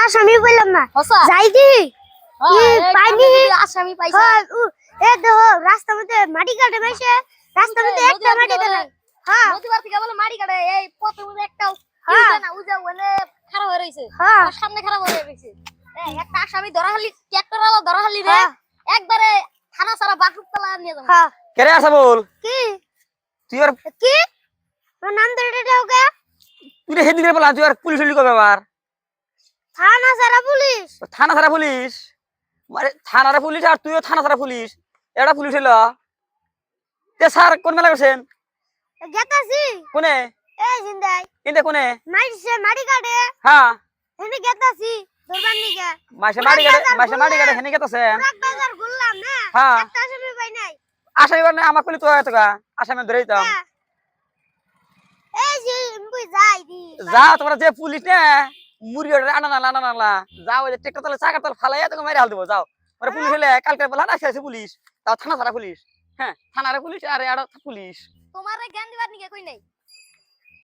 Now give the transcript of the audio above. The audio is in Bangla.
আসামি বললাম না হসা যাই দি পানি আসামি পাইছে এ দেখো রাস্তার মধ্যে মাটি কাটে বেশে রাস্তার মধ্যে একটা মাটি কাটে হ্যাঁ নদীবার থেকে বলে মারি কাটে এই পথের মধ্যে একটা হ্যাঁ। না উজা বলে খারাপ হয়ে রইছে হ্যাঁ। ওর সামনে খারাপ হয়ে রইছে একটা আসামি ধরাহালি ট্রাক্টর वाला ধরাহালি রে হ্যাঁ। একবারে থানা সারা বাসুকতলা নিয়ে যাবো হ্যাঁ কেরে আসা বল কি তুই আর কি ওর নাম ধরে দাওগে তুই রে হেদিন বলা তুই আর পুলিশ হলি কবে আবার থানা সারা পুলিশ থানা সারা পুলিশ মানে থানারে পুলিশ আর তুইও থানা সারা পুলিশ এটা পুলিশ হলো তে স্যার কোন মেলা করছেন গেতাছি কোনে এই জিন্দাই কিন্তু কোনে মাইছে মাটি কাটে হ্যাঁ এনে গেতাছি দরবার নিকে মাসে মাটি কাটে হেনে গেছে পুরাক বাজার ঘুরলাম না হ্যাঁ একটা আসামি পাই নাই আসামি বানে আমার কলি তো এত গা আসামি ধরে দিতাম হ্যাঁ। এই যে মুই যাই দি যা তোমরা যে পুলিশ না মুরগি আনা না যাও ওই ট্রাক্টর তলে চাকার তলে ফালাইয়া তোকে মেরে হাল দেবো যাও ওরা পুলিশ হলে কালকে বলা আসে পুলিশ তাও থানা সারা পুলিশ হ্যাঁ থানারে পুলিশ আর পুলিশ তোমারে জ্ঞান দিবার নিকে কই নাই